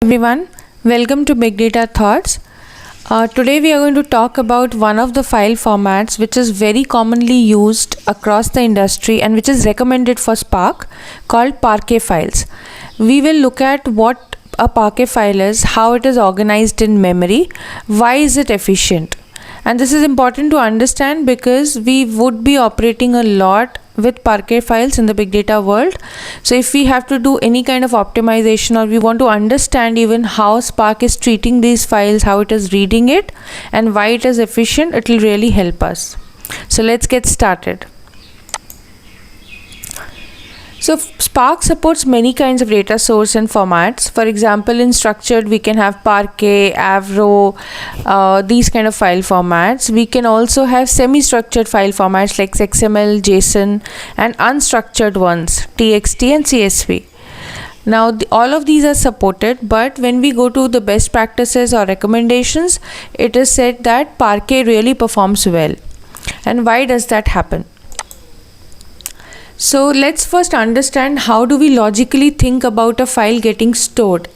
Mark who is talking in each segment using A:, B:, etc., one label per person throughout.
A: Everyone, welcome to Big Data Thoughts. Today we are going to talk about one of the file formats which is very commonly used across the industry and which is recommended for Spark, called Parquet files. We will look at what a Parquet file is, how it is organized in memory, why is it efficient. And this is important to understand because we would be operating a lot with Parquet files in the big data world. So if we have to do any kind of optimization or we want to understand even how Spark is treating these files, how it is reading it and why it is efficient, it will really help us. So let's get started. So Spark supports many kinds of data source and formats. For example, in structured we can have Parquet, Avro, these kind of file formats. We can also have semi-structured file formats like XML, JSON, and unstructured ones, TXT and CSV. Now all of these are supported, but when we go to the best practices or recommendations, it is said that Parquet really performs well. And why does that happen? So let's first understand how do we logically think about a file getting stored.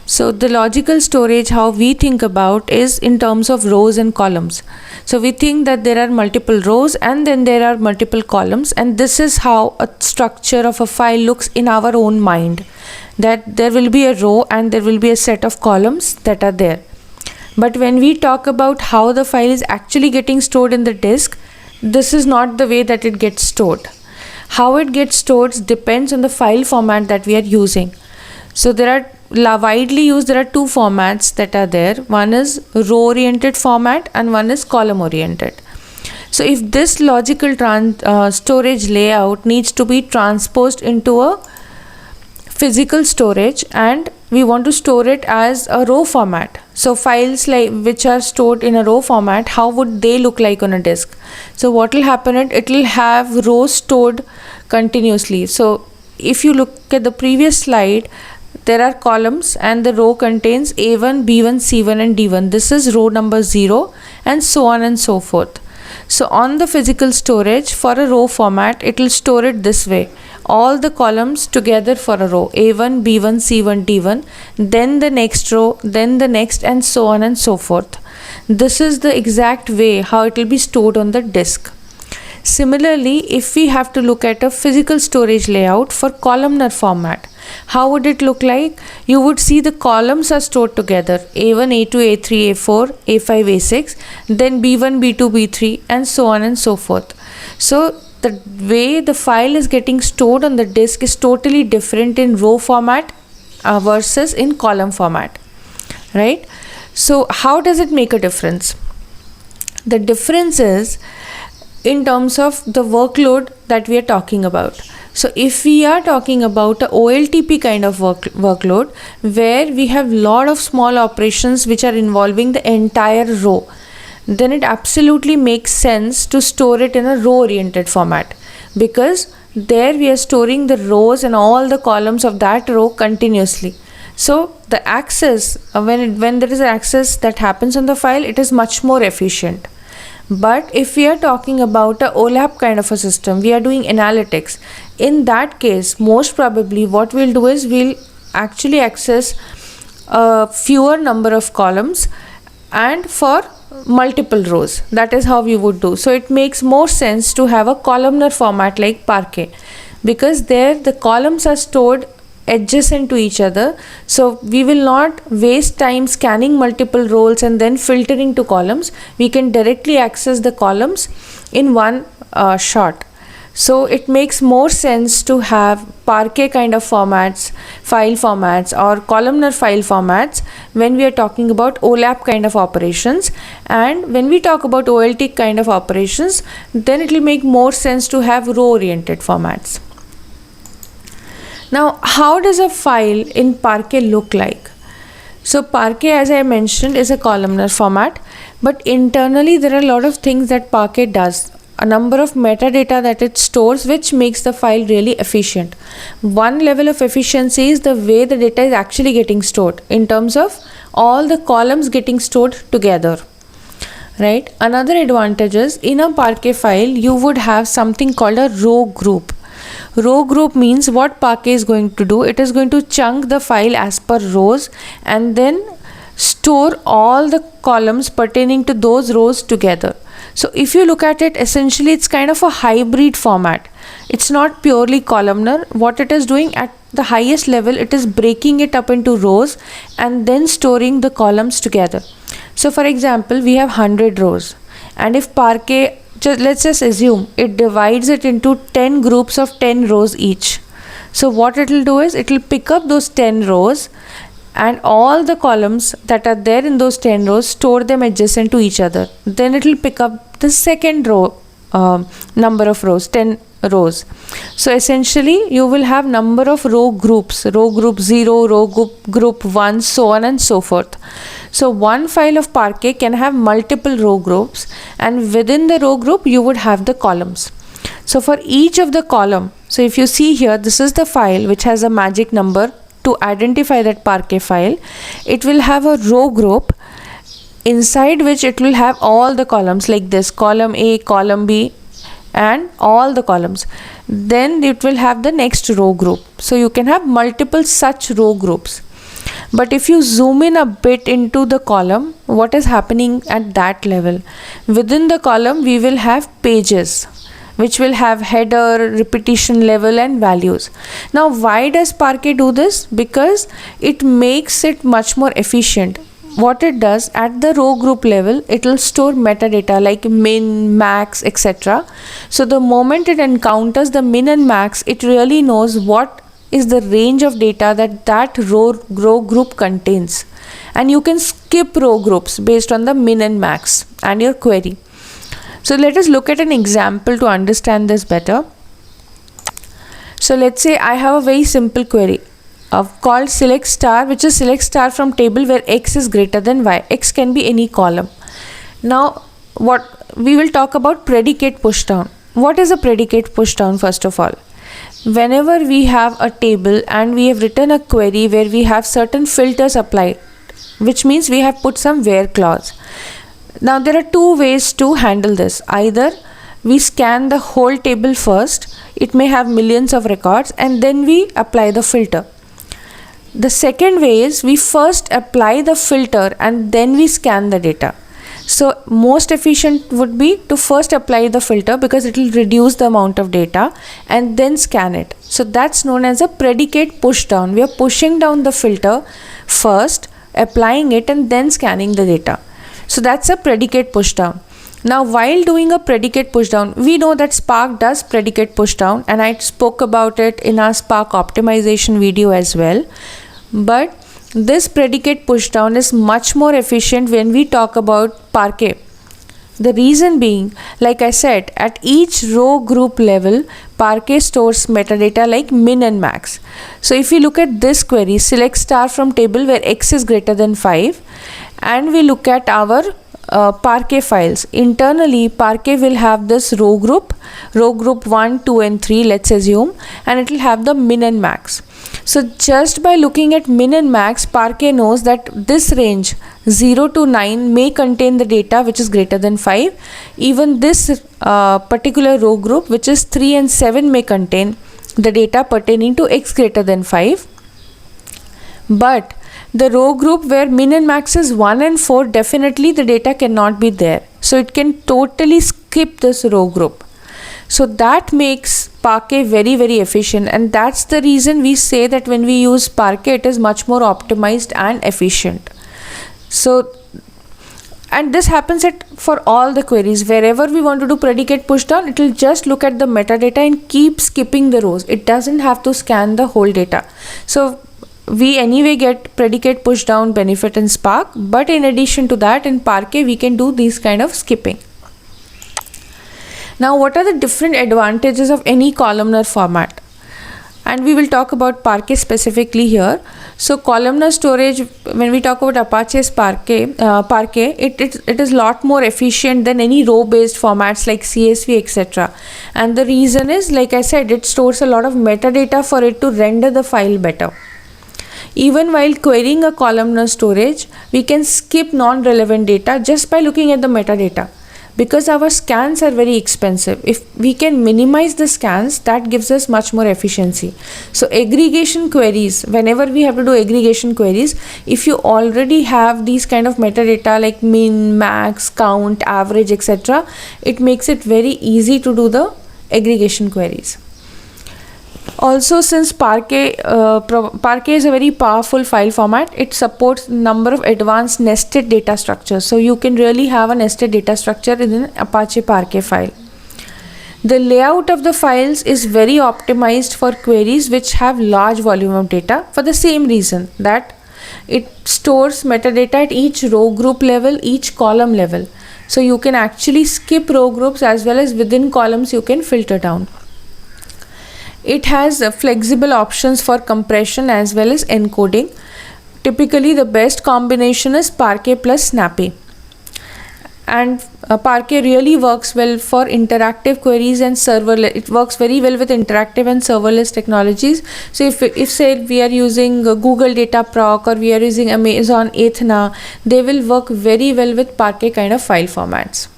A: So the logical storage, how we think about is in terms of rows and columns. So we think that there are multiple rows and then there are multiple columns, and this is how a structure of a file looks in our own mind, that there will be a row and there will be a set of columns that are there. But when we talk about how the file is actually getting stored in the disk, this is not the way that it gets stored. How it gets stored depends on the file format that we are using. So there are widely used, there are two formats that are there. One is row oriented format and one is column oriented. So if this logical storage layout needs to be transposed into a physical storage and we want to store it as a row format. So files like which are stored in a row format, how would they look like on a disk? So what will happen is it will have rows stored continuously. So if you look at the previous slide, there are columns and the row contains A1, B1, C1 and D1. This is row number 0 and so on and so forth. So on the physical storage for a row format, it will store it this way. All the columns together for a row, A1, B1, C1, D1, then the next row, then the next, and so on and so forth. This is the exact way how it will be stored on the disk. Similarly, if we have to look at a physical storage layout for columnar format, how would it look like? You would see the columns are stored together, A1, A2, A3, A4, A5, A6, then B1, B2, B3, and so on and so forth. So the way the file is getting stored on the disk is totally different in row format versus in column format, right? So how does it make a difference? The difference is in terms of the workload that we are talking about. So if we are talking about a OLTP kind of workload where we have lot of small operations which are involving the entire row, then it absolutely makes sense to store it in a row oriented format, because there we are storing the rows and all the columns of that row continuously. So the access, when there is access that happens on the file, it is much more efficient. But if we are talking about a OLAP kind of a system, we are doing analytics. In that case, most probably what we'll do is we'll actually access a fewer number of columns and for multiple rows. That is how we would do. So it makes more sense to have a columnar format like Parquet, because there the columns are stored adjacent to each other. So we will not waste time scanning multiple rows and then filtering to columns. We can directly access the columns in one shot. So it makes more sense to have Parquet kind of formats, file formats, or columnar file formats when we are talking about OLAP kind of operations. And when we talk about OLT kind of operations, then it will make more sense to have row oriented formats. Now, how does a file in Parquet look like? So Parquet, as I mentioned, is a columnar format, but internally there are a lot of things that Parquet does. A number of metadata that it stores, which makes the file really efficient. One level of efficiency is the way the data is actually getting stored in terms of all the columns getting stored together, right? Another advantage is in a Parquet file, you would have something called a row group. Row group means what Parquet is going to do, it is going to chunk the file as per rows and then store all the columns pertaining to those rows together. So if you look at it, essentially it's kind of a hybrid format. It's not purely columnar. What it is doing at the highest level, it is breaking it up into rows and then storing the columns together. So for example, we have 100 rows, and if Parquet, let's just assume it divides it into 10 groups of 10 rows each. So what it will do is it will pick up those 10 rows and all the columns that are there in those 10 rows, store them adjacent to each other. Then it will pick up the second row number of rows, 10 rows. So essentially you will have number of row groups, row group 0, row group 1, so on and so forth. So one file of Parquet can have multiple row groups, and within the row group you would have the columns. So for each of the column, so if you see here, this is the file which has a magic number to identify that Parquet file. It will have a row group inside which it will have all the columns like this, column A, column B, and all the columns. Then it will have the next row group. So you can have multiple such row groups. But if you zoom in a bit into the column, what is happening at that level? Within the column we will have pages which will have header, repetition level and values. Now why does Parquet do this? Because it makes it much more efficient. What it does, at the row group level, it will store metadata like min, max, etc. So the moment it encounters the min and max, it really knows what is the range of data that row group contains. And you can skip row groups based on the min and max and your query. So let us look at an example to understand this better. So let's say I have a very simple query called select star, which is select star from table where x is greater than y. X can be any column. Now what we will talk about, predicate pushdown. What is a predicate pushdown? First of all, whenever we have a table and we have written a query where we have certain filters applied, which means we have put some where clause. Now there are two ways to handle this. Either we scan the whole table first, it may have millions of records, and then we apply the filter. The second way is we first apply the filter and then we scan the data. So most efficient would be to first apply the filter because it will reduce the amount of data and then scan it. So that's known as a predicate push down. We are pushing down the filter first, applying it and then scanning the data. So that's a predicate push down. Now while doing a predicate push down, we know that Spark does predicate push down, and I spoke about it in our Spark optimization video as well. But this predicate push down is much more efficient when we talk about Parquet. The reason being, like I said, at each row group level, Parquet stores metadata like min and max. So if we look at this query, select star from table where x is greater than 5, and we look at our Parquet files. Internally, Parquet will have this row group 1, 2 and 3, let's assume, and it will have the min and max. So just by looking at min and max, Parquet knows that this range 0 to 9 may contain the data which is greater than 5. Even this particular row group, which is 3 and 7, may contain the data pertaining to x greater than 5. But the row group where min and max is 1 and 4, definitely the data cannot be there. So it can totally skip this row group. So that makes Parquet very, very efficient, and that's the reason we say that when we use Parquet, it is much more optimized and efficient. So, and this happens for all the queries. Wherever we want to do predicate pushdown, it will just look at the metadata and keep skipping the rows. It doesn't have to scan the whole data. So we anyway get predicate pushdown benefit in Spark, but in addition to that, in Parquet we can do these kind of skipping. Now what are the different advantages of any columnar format? And we will talk about Parquet specifically here. So columnar storage, when we talk about Apache's Parquet, it is lot more efficient than any row based formats like CSV, etc. And the reason is, like I said, it stores a lot of metadata for it to render the file better. Even while querying a columnar storage, we can skip non-relevant data just by looking at the metadata. because our scans are very expensive. If we can minimize the scans, that gives us much more efficiency. So aggregation queries, whenever we have to do aggregation queries, if you already have these kind of metadata like min, max, count, average, etc., it makes it very easy to do the aggregation queries. Also, since Parquet is a very powerful file format, it supports number of advanced nested data structures. So you can really have a nested data structure in an Apache Parquet file. The layout of the files is very optimized for queries which have large volume of data, for the same reason that it stores metadata at each row group level, each column level. So you can actually skip row groups as well as within columns you can filter down. It has flexible options for compression as well as encoding. Typically the best combination is Parquet plus Snappy. And Parquet really works well for interactive queries and serverless. It works very well with interactive and serverless technologies. So if say we are using Google Dataproc or we are using Amazon Athena, they will work very well with Parquet kind of file formats.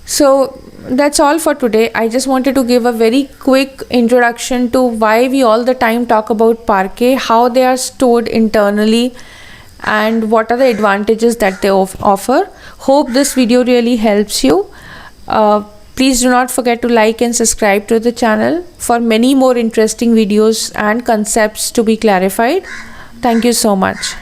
A: So that's all for today. I just wanted to give a very quick introduction to why we all the time talk about Parquet, how they are stored internally, and what are the advantages that they offer. Hope this video really helps you. Please do not forget to like and subscribe to the channel for many more interesting videos and concepts to be clarified. Thank you so much.